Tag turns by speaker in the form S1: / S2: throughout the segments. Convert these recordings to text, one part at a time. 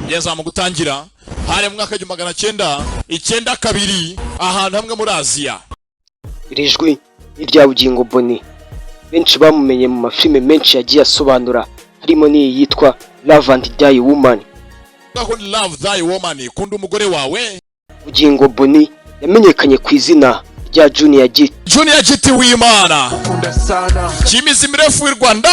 S1: yeza mu gutangira hari mu mwaka w'1992 ahantu hamwe muri Aziya.
S2: Iri jwi ni rya Bugingo Boni, benshi bamumenye mu mafilime menshi yagiye asobanura, harimo n'iyi yitwa Love and Die Woman.
S1: Love Thy Woman, kunda umugore wawe.
S2: Bugingo Boni yamenyekanye ku izina rya Junior Giti.
S1: Junior Giti w'Imana, kimizi mirefu w'u Rwanda.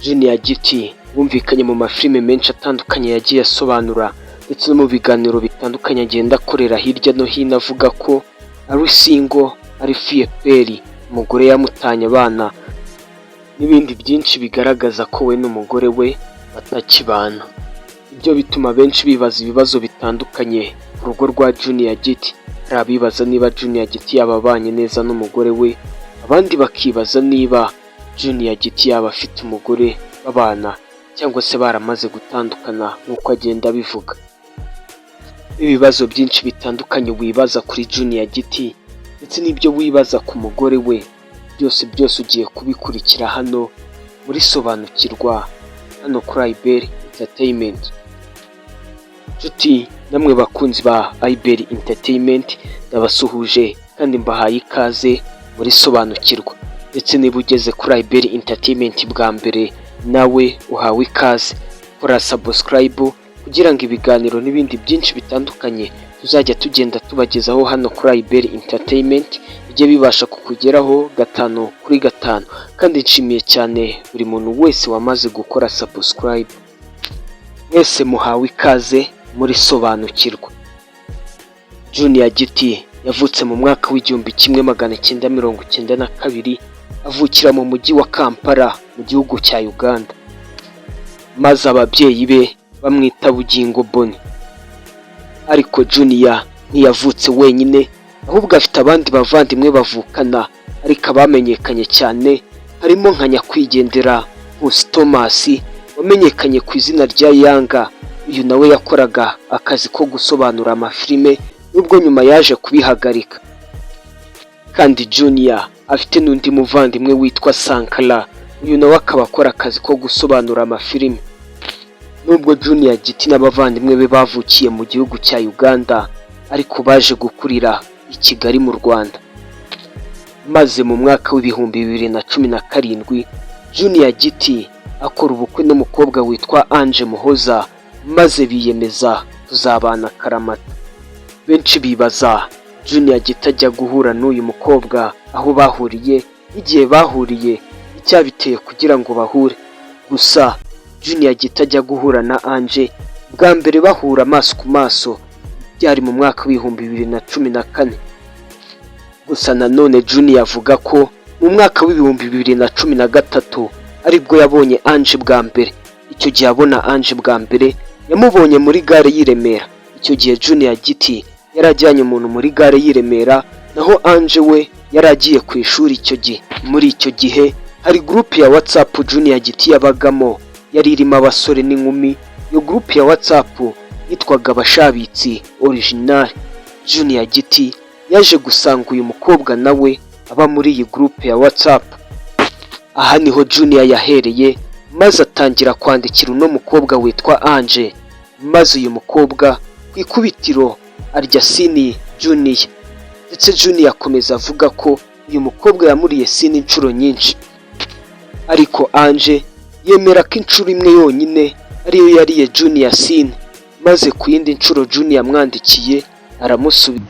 S2: Junior Giti wumvikanye mu mafilime menshi atandukanye yagiye asobanura, ndetse no mu biganiro bitandukanye agenda akorera hirya no hino avuga ko ari single, ari fiyeperi, umugore yamutanye abana n'ibindi byinshi bigaragaza ko we n'umugore we batakibana. Ibyo bituma benshi bibaza ibibazo bitandukanye ku rugo rwa Junior Giti. Hari abibaza niba Junior Giti yababanye neza n'umugore we, abandi bakibaza niba Junior Giti yaba afite umugore babana cyangwa se baramaze gutandukana nk'uko agenda abivuga. Ibibazo byinshi bitandukanye wibaza kuri Junior Giti ndetse n'ibyo wibaza ku mugore we, byose ugiye kubikurikira hano muri Sobanukirwa, hano kuri IBL Entertainment. Nshuti namwe bakunzi ba IBL Entertainment, ndabasuhuje kandi mbahaye ikaze muri Sobanukirwa. Ndetse niba ugeze kuri IBL Entertainment bwa mbere, nawe uhawe ikaze. Kora subscribe kugira ngo ibiganiro n'ibindi byinshi bitandukanye tuzajya tugenda tubagezaho hano kuri IBL Entertainment bijye bibasha kukugeraho 5 kuri 5. Kandi nshimiye cyane buri muntu wese wamaze gukora subscribe. Mwese muhawe ikaze muri Sobanukirwa. Junior Giti yavutse mu mwaka w'1992 avukira mu mujyi wa Kampala mu gihugu cya Uganda, maze ababyeyi be bamwita Bugingo Boni. Ariko Junior ntiyavutse wenyine, ahubwo afite abandi bavandimwe bavukana, ariko abamenyekanye cyane harimo nka nyakwigendera Nkusi Thomas wamenyekanye ku izina rya Yanga. Uyu nawe yakoraga akazi ko gusobanura amafilime nubwo nyuma yaje kubihagarika. Kandi Junior afite n'undi muvandimwe witwa Sankara, uyu nawe akaba akora akazi ko gusobanura amafilime. Nubwo Junior Giti n'abavandimwe be bavukiye mu gihugu cya Uganda, ariko baje gukurira i Kigali mu Rwanda. Maze mu mwaka w'2017 Junior Giti akora ubukwe n'umukobwa witwa Ange Muhoza, maze biyemeza kuzabana karamata. Benshi bibaza Junior Giti ajya guhura n'uyu mukobwa aho bahuriye, igihe bahuriye, icyabiteye kugira ngo bahure. Gusa Junior Giti ajya guhura na Ange bwa mbere bahura amaso ku maso byari mu mwaka w'2014. Gusa nanone Junior avuga ko mu mwaka w'2013 aribwo yabonye Ange bwa mbere. Icyo gihe abona Ange bwa mbere yamubonye muri gare y'i Remera. Icyo gihe Junior Giti yarajyanye umuntu muri gare y'i Remera, naho Ange we yaragiye ku ishuri. Icyo gihe muri icyo gihe hari groupe ya WhatsApp Junior Giti yabagamo, yari irimo abasore n'inkumi. Iyo groupe ya WhatsApp yitwaga Abashabitsi Original. Junior Giti yaje gusanga uyu mukobwa nawe aba muri iyi groupe ya WhatsApp. Aha niho Junior yahereye, maze atangira kwandikira uno mukobwa witwa Ange, maze uyu mukobwa ku ikubitiro arya sini Junior. Ndetse Junior akomeza avuga ko uyu mukobwa yamuriye sini inshuro nyinshi, ariko Ange yemera ko inshuro imwe yonyine ariyo yariye Junior sini, maze ku yindi nshuro Junior yamwandikiye aramusubiza.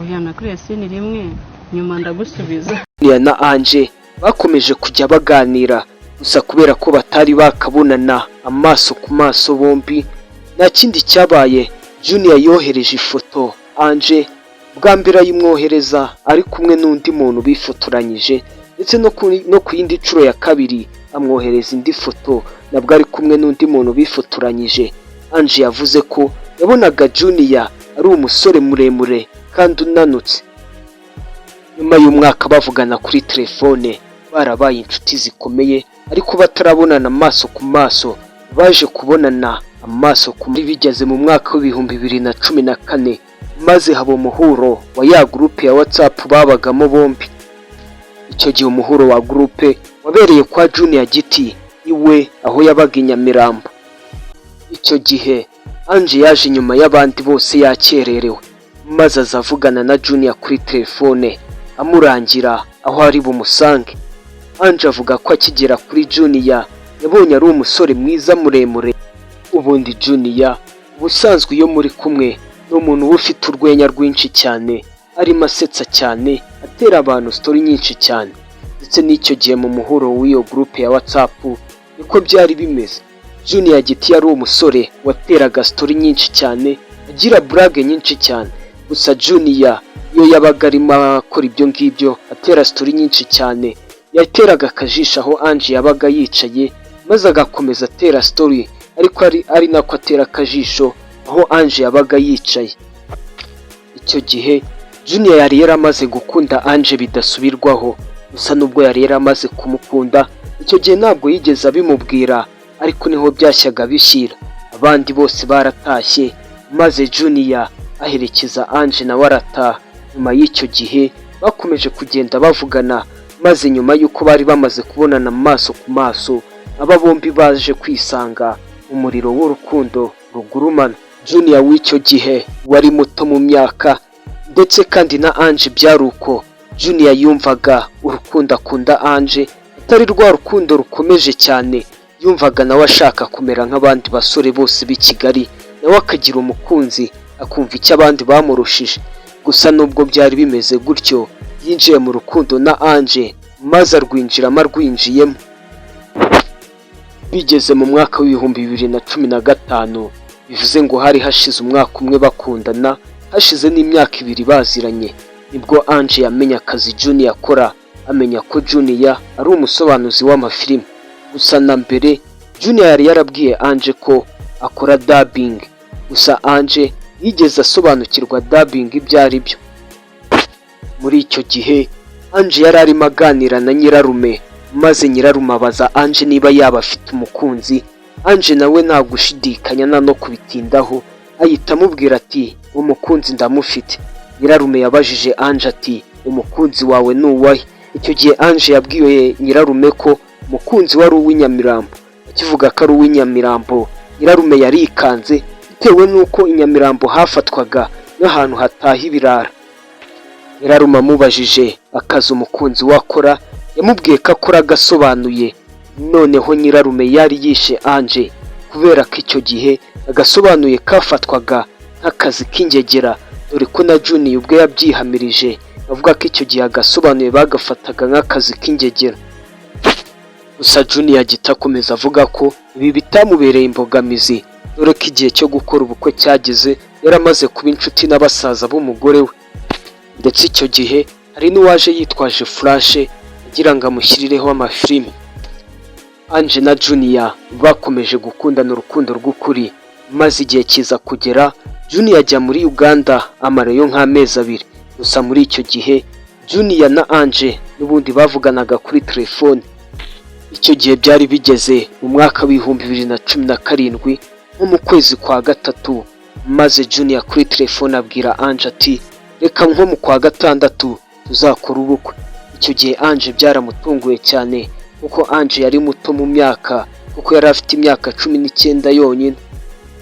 S3: Oya nakuriye sini rimwe nyuma ndagusubiza.
S2: Junior na Ange bakomeje kujya baganira, gusa kubera ko batari bakabonana amaso ku maso bombi, nta kindi cyabaye. Junior yohereje ifoto Ange, bwa mbere ayimwohereza ari kumwe n'undi muntu bifotoranyije, ndetse no ku yindi nshuro ya kabiri amwohereza indi foto nabwo ari kumwe n'undi muntu bifotoranyije. Ange yavuze ko yabonaga Junior ari umusore muremure kandi unanutse. Nyuma y'umwaka bavugana kuri telefone, barabaye inshuti zikomeye, ariko batarabonana amaso ku maso. Baje kubonana amaso ku bigeze mu mwaka w'2014, maze haba umuhuro wa ya groupe ya WhatsApp babagamo bombi. Icyo gihe umuhuro wa groupe wabereye kwa Junior Giti iwe aho yabaga i Nyamirambo. Icyo gihe Ange yaje nyuma y'abandi bose yakererewe, maze azavugana na Junior kuri telefone amurangira aho ari bumusange. Ange avuga ko akigera kuri Junior yabonye ari umusore mwiza muremure. Ubundi Junior ubusanzwe iyo muri kumwe ni umuntu uba ufite urwenya rwinshi cyane, arimo asetsa cyane, atera abantu story nyinshi cyane. Ndetse n'icyo gihe mu muhuro w'iyo groupe ya WhatsApp niko byari bimeze. Junior Giti yari umusore wateraga story nyinshi cyane, agira blague nyinshi cyane. Gusa Junior iyo yabaga arimo akora ibyo ngibyo atera story nyinshi cyane, yateraga akajisho aho Ange yabaga yicaye, maze agakomeza atera story, ariko ari nako atera akajisho aho Ange yabaga yicaye. Icyo gihe Junior yari yaramaze gukunda Ange bidasubirwaho. Gusa nubwo yari yaramaze kumukunda, icyo gihe ntabwo yigeze abimubwira, ariko niho byashyaga bishyira. Abandi bose baratashye, maze Junior aherekeza Ange nawe arataha. Nyuma y'icyo gihe bakomeje kugenda bavugana, maze nyuma y'uko bari bamaze kubonana maso ku maso, aba bombi baje kwisanga umuriro w'urukundo rugurumana. Junior w'icyo gihe wari muto mu myaka, ndetse kandi na Ange byari uko. Junior yumvaga urukundo akunda Ange atari rwa rukundo rukomeje cyane, yumvaga nawe ashaka kumera nk'abandi basore bose b'i Kigali, nawe akagira umukunzi akumva icyo abandi bamurushije. Gusa nubwo byari bimeze gutyo, yinjiye mu rukundo na Ange, maze arwinjiramo arwinjiyemo. Bigeze mu mwaka w'ibihumbi 2015, bivuze ngo hari hashize umwaka umwe bakundana, hashize n'imyaka 2 baziranye, nibwo Ange yamenye akazi Junior akora, amenya ko Junior ari umusobanuzi w'amafilime. Gusa na mbere Junior yari yarabwiye Ange ko akora dubbing, gusa Ange yigeze asobanukirwa dubbing ibyo ari byo. Muri icyo gihe Ange yari arimo aganira na nyirarume, maze nyirarume abaza Ange niba yaba afite umukunzi. Ange nawe nta gushidikanya no kubitindaho, ahita amubwira ati umukunzi ndamufite. Nyirarume yabajije Ange ati umukunzi wawe ni uwahe? Icyo gihe Ange yabwiye nyirarume ko umukunzi wari uw'inyamirambo. Akivuga ko ari uw'inyamirambo, nyirarume yarikanze bitewe n'uko inyamirambo hafatwaga n'ahantu hataha ibirara. Nyirarume amubajije akazi umukunzi wakora, yamubwiye ko akora agasobanuye. Noneho nyirarume yari yishe Ange kubera ko icyo gihe agasobanuye kafatwaga nk'akazi k'ingegera, dore ko na Junior ubwe yabyihamirije avuga ko icyo gihe agasobanuye bagafataga nk'akazi k'ingegera. Gusa Junior Giti akomeza avuga ko ibi bitamubereye imbogamizi, dore ko igihe cyo gukora ubukwe cyageze, yaramaze kuba inshuti n'abasaza b'umugore we. Ndetse icyo gihe hari n'uwaje yitwaje flash agira ngo amushyirireho amafilime. Ange na Junior bakomeje gukundana urukundo rw'ukuri, maze igihe kiza kugera Junior ajya muri Uganda amarayo nk'amezi 2. Gusa muri icyo gihe Junior na Ange n'ubundi bavuganaga kuri telefone. Icyo gihe byari bigeze mu mwaka w'ibihumbi 2017 nko mu kwezi kwa gatatu, maze Junior kuri telefone abwira Ange ati reka nko mu kwa gatandatu tuzakora ubukwe. Icyo gihe Ange byaramutunguye cyane kuko Ange yari muto mu myaka, kuko yari afite imyaka 19 yonyine.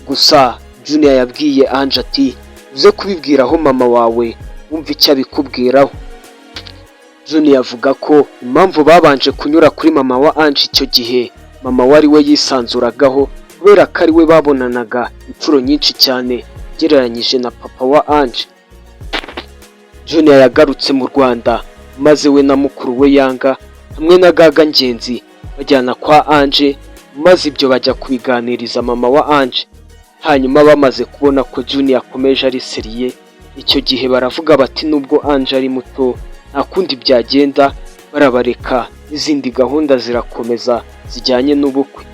S2: Gusa Junior yabwiye Ange ati uze kubibwiraho mama wawe wumva icyo abikubwiraho. Junior avuga ko impamvu babanje kunyura kuri mama wa Ange icyo gihe, mama wari we yisanzuragaho kubera ko ari we babonanaga inshuro nyinshi cyane ugereranyije na papa wa Ange. Junior yagarutse mu Rwanda, maze we na mukuru we Yanga hamwe na Gaga Ngenzi bajyana kwa Ange, maze ibyo bajya kubiganiriza mama wa Ange. Hanyuma bamaze kubona ko Junior akomeje ari seriye, icyo gihe baravuga bati nubwo Ange ari muto nta kundi byagenda, barabareka n'izindi gahunda zirakomeza zijyanye n'ubukwe.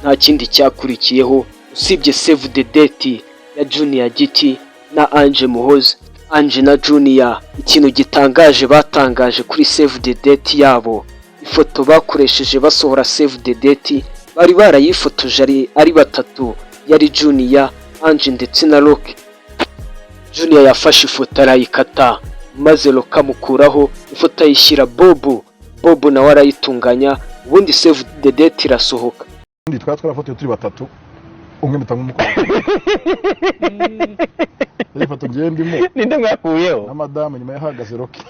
S2: Nta kindi cyakurikiyeho usibye save the date ya Junior Giti na Ange Muhoza. Ange na Junior ikintu gitangaje batangaje kuri save the date yabo, ifoto bakoresheje basohora save the date bari barayifotoje ari batatu, yari Junior, Ange ndetse na Rock. Junior yafashe ifoto arayikata, maze Rock amukuraho ifoto ayishyira Bobo nawe arayitunganya, ubundi save the date irasohoka.
S4: Twari twarafotoye turi batatu, umwe nk'umukobwa iyi foto ngiye ndimo
S5: ninde mwakuyeho
S4: na madame nyuma yahagaze Rocky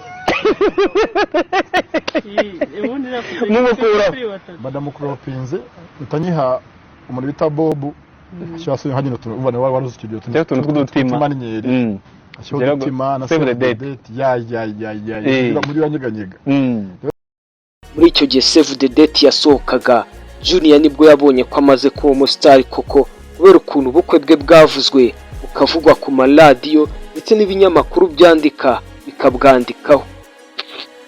S3: mumukura
S4: madame Kropinze utanyiha umuntu bita Bob cyase hanyine ubona wari uzi studio
S5: tuntu tw'udutima
S4: maninyeri ashobora gutima na save the date ya muri banyeganyega
S2: muri icyo gihe Save the Date yasohokaga Junior nibwo yabonye ko amaze kuba umustar koko kubera ukuntu ubukwe bwe bwavuzwe ukavugwa ku maradiyo ndetse n'ibinyamakuru byandika bikabwandikaho.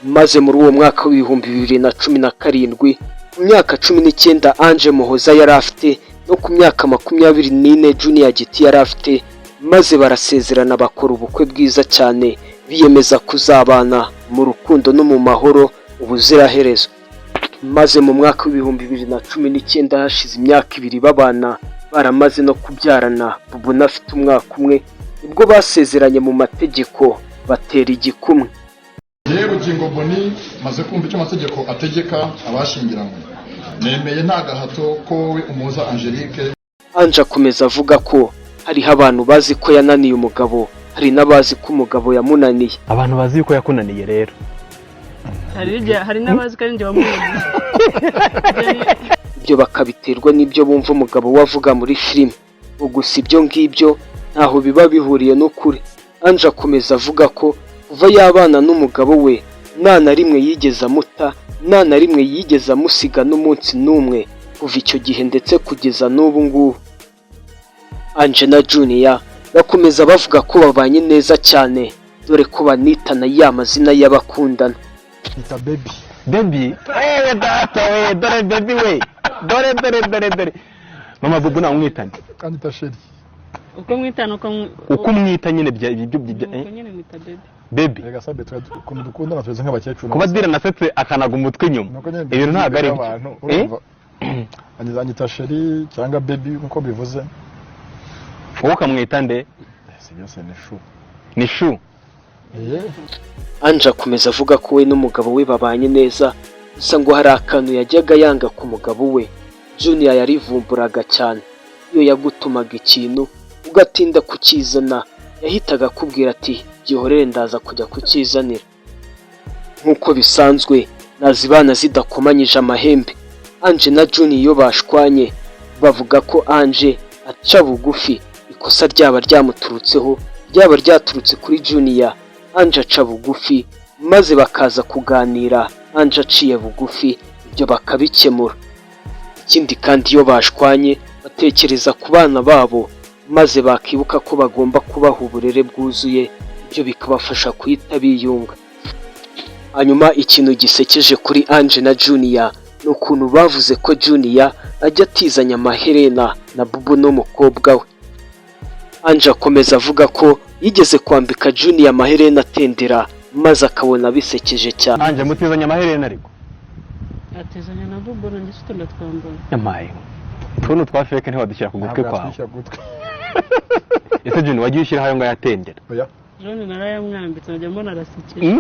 S2: Maze muri uwo mwaka w'ibihumbi 2017 ku myaka 19 Ange Muhoza yari afite no ku myaka 24 Junior Giti yari afite, maze barasezerana bakora ubukwe bwiza cyane biyemeza kuzabana mu rukundo no mu mahoro ubuziraherezo. Maze mu mwaka w'ibihumbi 2019 hashize imyaka 2 babana baramaze no kubyarana, Bubu afite umwaka umwe nibwo basezeranye mu mategeko batera igikumwe.
S4: Yewe Bugingo Boni maze kumva icyo amategeko ategeka abashingiranywe, nemeye nta gahato ko we umuza Angelique.
S2: Ange akomeza avuga ko hariho abantu bazi ko yananiye umugabo, hari n'abazi ko umugabo yamunaniye.
S5: Abantu bazi ko yakunaniye rero
S3: hari n'abazi ko ari njye wamunaniye.
S2: Ibyo bakabiterwa n'ibyo bumva umugabo wavuga muri filime. Gusa ibyo ngibyo ntaho biba bihuriye n'ukuri. Ange akomeza avuga ko kuva yabana n'umugabo we nta na rimwe yigeze amuta, nta na rimwe yigeze amusiga n'umunsi n'umwe kuva icyo gihe ndetse kugeza n'ubu ngubu. Ange na Junior bakomeza bavuga ko babanye neza cyane, dore ko banitana ya mazina y'abakundana.
S4: Ita baby
S5: data we dore baby we dore mama Bubu na umwitanye
S4: kandi tasheri
S3: uko mwitana
S5: uko mwita nyine bya
S3: nyine mwita
S5: baby
S4: rega sabe twakunda dukundana tweze nk'abakecuru
S5: kuba dira nasetse akanaga umutwe inyuma ibintu ntago ari
S4: anyizanye tasheri cyangwa baby nkuko bivuze
S5: wowe ukamwita nde
S4: byose
S5: ni shu
S2: Ange akomeza avuga ko we n'umugabo we babanye neza, gusa ngo hari akantu yajyaga yanga ku mugabo we. Junior yarivumburaga cyane, iyo yagutumaga ikintu ugatinda kukizana yahitaga akubwira ati gihorere ndaza kujya kukizanira. Nk'uko bisanzwe nazibana zidakomanyije amahembe. Ange na Junior iyo bashwanye bavuga ko Ange aca bugufi, ikosa ryaba ryamuturutseho ryaba ryaturutse kuri Junior. Ange aca bugufi maze bakaza kuganira, Ange aciye bugufi ibyo bakabikemura. Ikindi kandi iyo bashwanye batekereza ku bana babo maze bakibuka ko bagomba kubaha uburere bwuzuye, ibyo bikabafasha kuhita biyunga. Hanyuma ikintu gisekeje kuri Ange na Junior ni ukuntu bavuze ko Junior ajya atizanya amaherena na Bubu n'umukobwa we. Ange akomeza avuga ko yigeze kwambika Junior amaherena atendera maze akabona bisekeje cyane.
S5: Ange mutizanya amaherena ariko
S3: atizanya na Bubu ndetse tunatwambara
S5: yamaye tuntu twa fake ntiwadushyira ku gutwe kwawe. Ese Junior wagiye ushyira hayo ngo yatendera
S4: oya
S3: Jone narayamwambitse najya mbona arasekeje.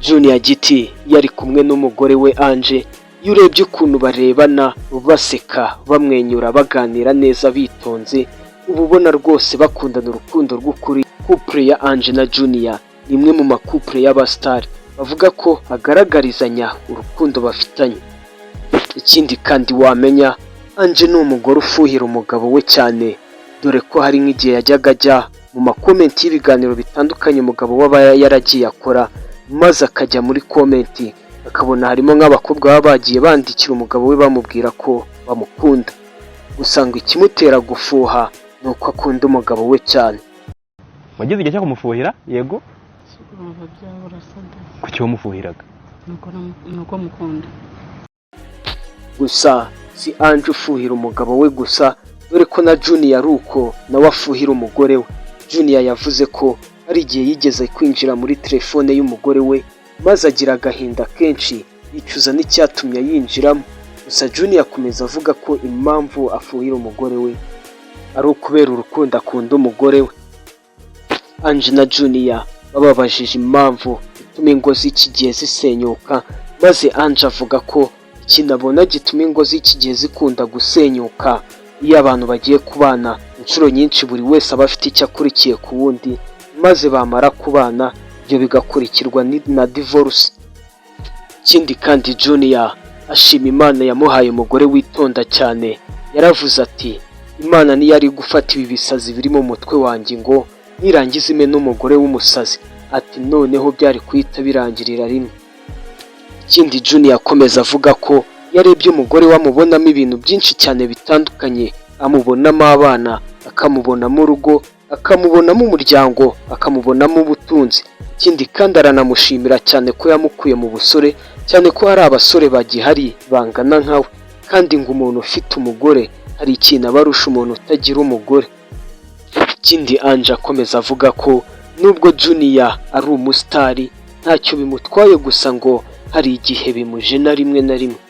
S2: Junior Giti yari kumwe n'umugore we Ange, iyo urebye ukuntu barebana baseka bamwenyura baganira neza bitonze, uba ubona rwose bakundana urukundo rw'ukuri. Couple ya Ange na Junior ni imwe mu makouple y'abastar bavuga ko agaragarizanya urukundo bafitanye. Ikindi kandi wamenya, Ange ni umugore ufuhira umugabo we cyane, dore ko hari nk'igihe yajyaga ajya mu makomenti y'ibiganiro bitandukanye umugabo waba yaragiye akora, maze akajya muri komenti akabona harimo nk'abakobwa baba bagiye bandikira umugabo we bamubwira ko bamukunda. Gusa ngo ikimutera gufuha ni uko akunda umugabo we cyane.
S5: Wagize igihe cyo kumufuhira? Yego
S3: Urumva byabura sada
S5: kuki wamufuhiraga?
S3: nuko mukunda.
S2: Gusa si Ange ufuhira umugabo we gusa, dore ko na Junior ari uko nawe afuhira umugore we. Junior yavuze ko hari igihe yigeze kwinjira muri telefone y'umugore we maze agira agahinda kenshi yicuza n'icyatumye yinjiramo. Gusa Junior akomeza avuga ko impamvu afuhira umugore we ari ukubera urukundo akunda umugore we. Ange na Junior bababajije impamvu ituma ingo z'iki gihe zisenyuka, maze Ange avuga ko ikintu abona gituma ingo z'iki gihe zikunda gusenyuka iyo abantu bagiye kubana inshuro nyinshi buri wese aba afite icyo akurikiye ku wundi maze bamara kubana ibyo bigakurikirwa na divorce. Ikindi kandi Junior ashima Imana yamuhaye umugore witonda cyane. Yaravuze ati Imana niyo ari gufata ibi bisazi biri mu mutwe wanjye ngo nirangiza ime n'umugore w'umusazi, ati noneho byari kuhita birangirira rimwe. Ikindi Junior akomeza avuga ko yarebye umugore wamubonamo ibintu byinshi cyane bitandukanye, amubonamo abana, akamubonamo urugo, akamubonamo umuryango, akamubonamo ubutunzi. Ikindi kandi aranamushimira cyane ko yamukuye mu busore, cyane ko hari abasore bagihari bangana nkawe, kandi ngo umuntu ufite umugore hari ikintu abarusha umuntu utagira umugore. Ikindi Ange akomeza avuga ko nubwo Junior ari umusitari ntacyo bimutwaye, gusa ngo hari igihe bimujena rimwe na rimwe.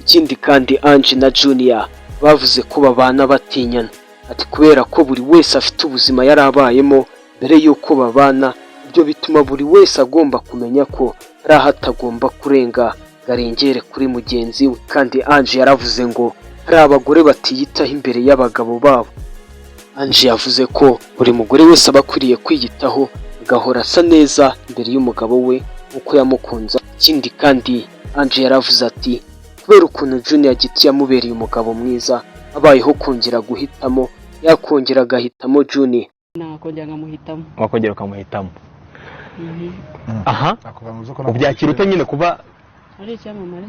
S2: Ikindi kandi Ange na Junior bavuze ko babana batinyana, ati kubera ko buri wese afite ubuzima yari abayemo mbere y'uko babana, ibyo bituma buri wese agomba kumenya ko hari aho atagomba kurenga garengere kuri mugenzi we. Kandi Ange yaravuze ngo hari abagore batiyitaho imbere y'abagabo babo. Ange yavuze ko buri mugore wese aba akwiriye kwiyitaho agahora asa neza imbere y'umugabo we uko yamukunze. Ikindi kandi Ange yaravuze ati kubera ukuntu Junior Giti yamubereye umugabo mwiza, abayeho kongera guhitamo yakongera agahitamo Junior.
S3: nakongera nkamuhitamo.
S5: wakongera ukamuhitamo. Aha ubyakira ute nyine kuba
S3: ari icyamamare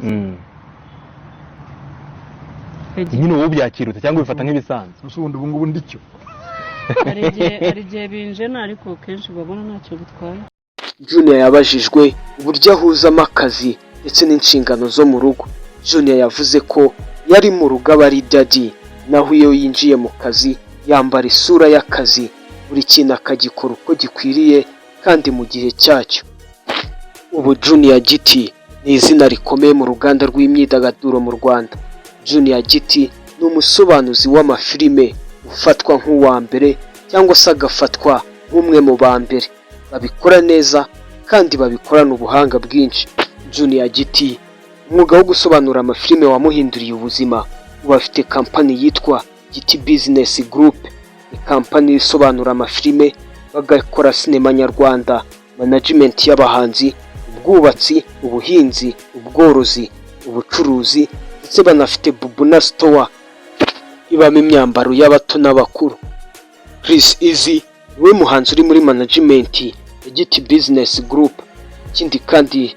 S5: nyine wowe ubyakira ute cyangwa ubifata nk'ibisanzwe?
S4: ubundi ubu ngubu ndicyo
S3: hari igihe binjena ariko kenshi babona ntacyo bitwaye.
S2: Junior yabajijwe uburyo ahuzamo akazi ndetse n'inshingano zo mu rugo. Junior yavuze ko yari mu rugo aba ari daddy, naho iyo yinjiye mu kazi yambara isura y'akazi, buri kintu akagikora uko gikwiriye kandi mu gihe cyacyo. Ubu Junior Giti ni izina rikomeye mu ruganda rw'imyidagaduro mu Rwanda. Junior Giti ni umusobanuzi w'amafilime ufatwa nk'uwa mbere cyangwa se agafatwa nk'umwe mu ba mbere babikora neza kandi babikorana ubuhanga bwinshi. Junior Giti umwuga wo gusobanura amafilime wamuhinduriye ubuzima. Ubu afite kampani yitwa Giti Business Group, ni kampani isobanura amafilime, bagakora sinema nyarwanda, management y'abahanzi, ubwubatsi, ubuhinzi, ubworozi, ubucuruzi, ndetse banafite Bubuna Store ibamo imyambaro y'abato n'abakuru. Chris Easy niwe muhanzi uri muri management ya Giti Business Group. Ikindi kandi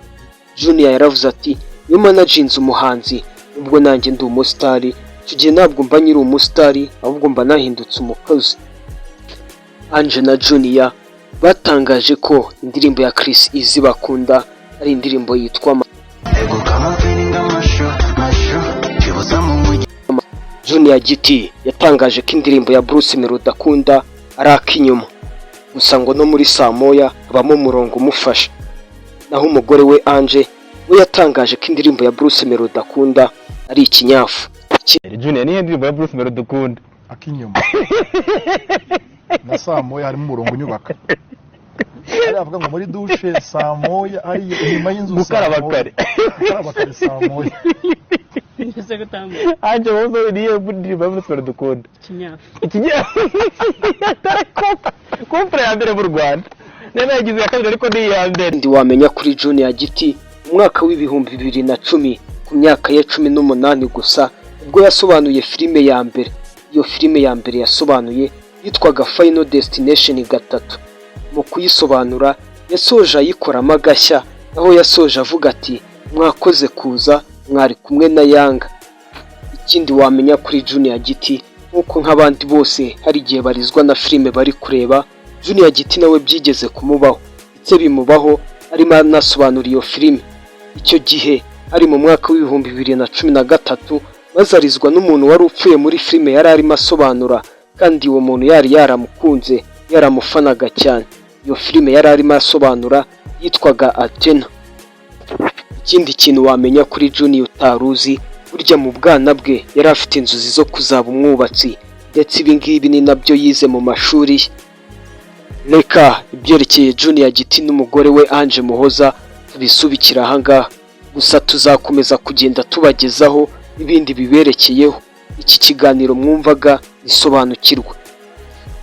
S2: Junior yaravuze ati iyo managinze umuhanzi nubwo nanjye ndi umusitari, icyo gihe ntabwo mba nyiri umusitari ahubwo mba nahindutse umukozi. Ange na Junior batangaje ko indirimbo ya Chris Easy Bakunda ari indirimbo yitwa Junior Giti yatangaje ko indirimbo ya Bruce Melody akunda ari akinyuma, gusa ngo no muri saa moya habamo umurongo umufasha. Naho umugore we Ange we yatangaje ko indirimbo ya Bruce Melody akunda ari ikinyafu.
S5: Junior niyo ndirimbo ya Bruce Melody ukunda?
S4: akinyuma na saa moya harimo umurongo unyubaka. Avuga ngo muri douche saa moya ari inyuma y'inzu
S5: gukaraba kare
S4: saa moya.
S3: Nise gutamba.
S5: Ange wowe niyo ndirimbo ya Bruce Melody ukunda?
S3: Ikinyafu.
S5: Kompre ya mbere mu Rwanda. Nene yagize ya kabiri ariko ni iya mbere.
S2: Ndi wamenya kuri Junior Giti umwaka w'ibihumbi 2010 ku myaka ya 18 gusa ubwo yasobanuye filime ya mbere. Iyo filime ya mbere yasobanuye yitwaga Final Destination 3. Mu kuyisobanura yasoje ayikoramo agashya, aho yasoje avuga ati mwakoze kuza, mwari kumwe na Yanga. Ikindi wamenya kuri Junior Giti nkuko nk'abandi bose hari igihe barizwa na filime bari kureba, Junior Giti nawe byigeze kumubaho ndetse bimubaho arimo anasobanura iyo filime. Icyo gihe ari mu mwaka w'ibihumbi 2013 bazarizwa n'umuntu wari upfuye muri filime yari arimo asobanura, kandi uwo muntu yari yaramukunze yaramufanaga cyane. Iyo filime yari arimo asobanura yitwaga Athena. Ikindi kintu wamenya kuri Junior utaruzi, burya mu bwana bwe yari afite inzozi zo kuzaba umwubatsi, ndetse ibi ngibi ni nabyo yize mu mashuri ye. Reka ibyerekeye Junior Giti n'umugore we Ange Muhoza tubisubikira ahangaha. gusa tuzakomeza kugenda tubagezaho ibindi biberekeyeho. Iki kiganiro mwumvaga gisobanukirwa.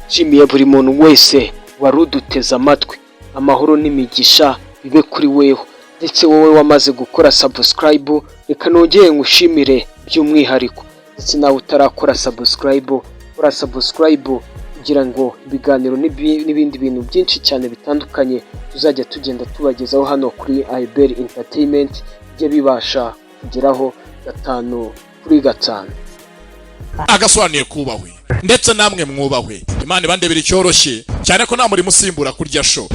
S2: Nshimiye buri muntu wese wari uduteze amatwi. Amahoro n'imigisha bibe kuri weho, ndetse wowe wamaze gukora subscribe reka nongeye ngushimire by'umwihariko, ndetse nawe utarakora subscribe kora subscribe kugira ngo ibiganiro n'ibindi bintu byinshi cyane bitandukanye tuzajya tugenda tubagezaho hano kuri IBL Entertainment bijye bibasha kugeraho 5/5.
S1: agasobanuye kubahwe ndetse namwe mwubahwe. Imana ibandebera icyoroshye cyane ko nta muri musimbura kurya show.